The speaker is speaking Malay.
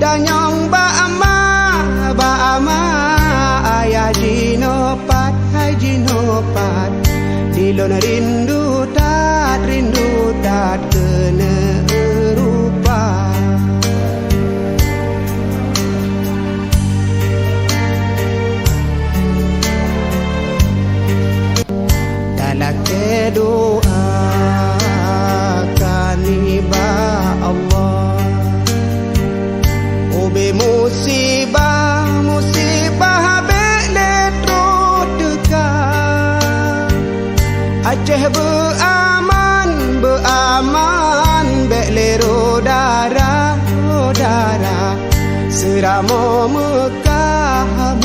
danyong ba ama ayah jinopat hai jinopat dilon rindu tat kena rupa dalam doa kaniba Allah obe musibah bele terus dekat Aceh beaman bele rodara seramo Mekah